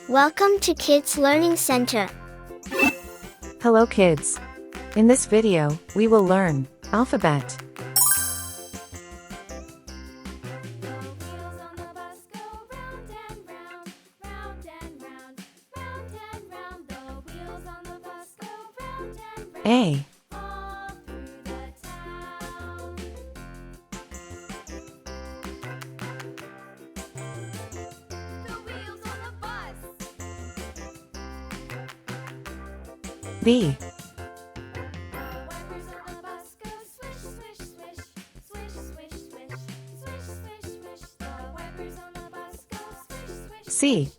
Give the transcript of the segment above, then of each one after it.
Welcome to Kids Learning Center. Hello kids. In this video, we will learn alphabet. A. B. C.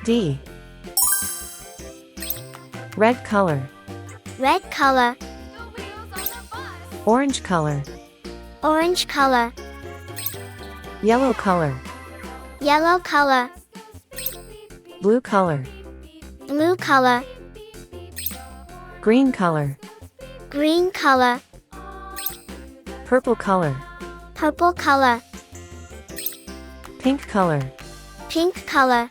D. Red color. Red color, Orange color. orange color, Yellow color. yellow color, Blue color. blue color, Green color. green color, Purple color. purple color, Pink color. pink color,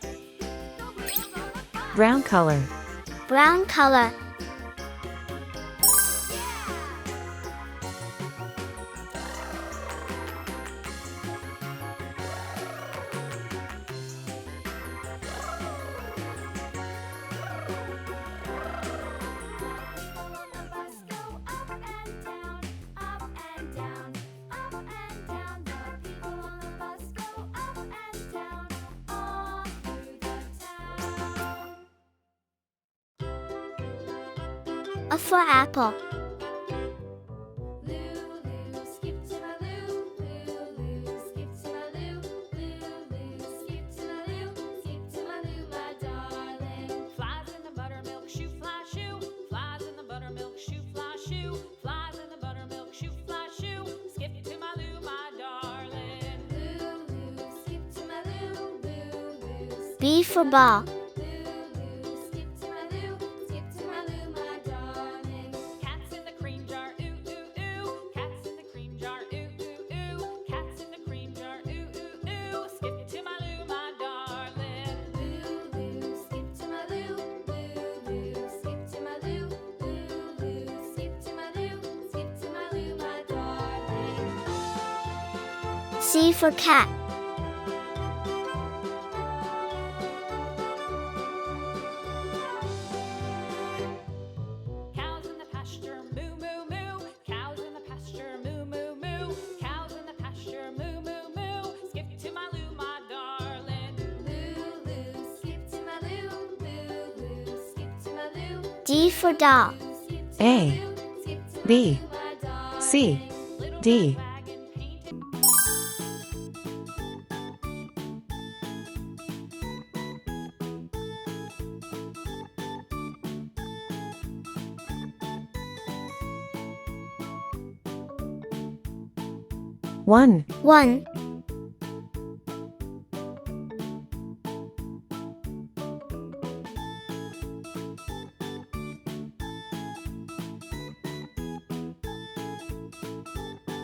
Brown color. brown color. A for apple. B for ball. C for cat. Cows in the pasture, moo moo moo. Cows in the pasture, moo moo moo. Cows in the pasture, moo moo moo. Skip to my loo, my darling. Loo loo, skip to my loo, loo loo, skip to my loo. D for doll. A. B. C. D. One. 1.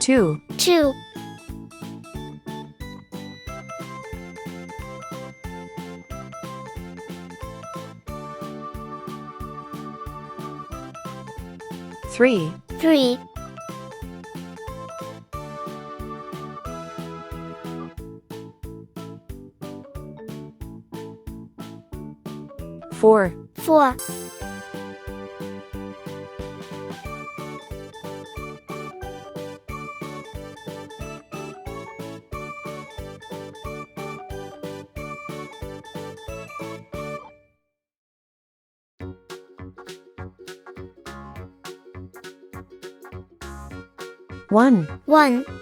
Two. 2. 3. 3. 4. 4. 1. 1. 2.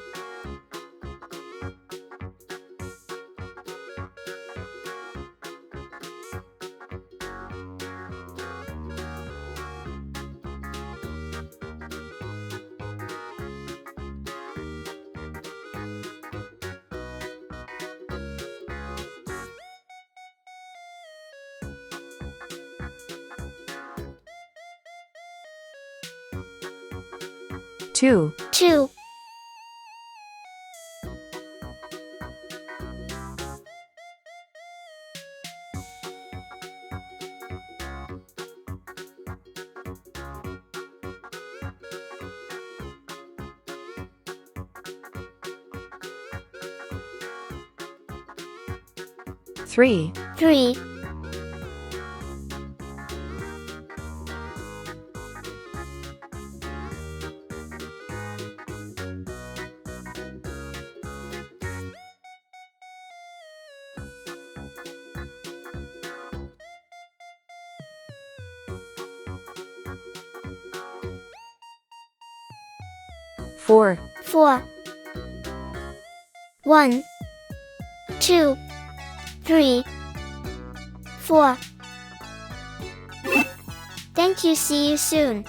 2, 2, 3, 3, 4, 4, 1, 2, 3, 4. Thank you. See you soon.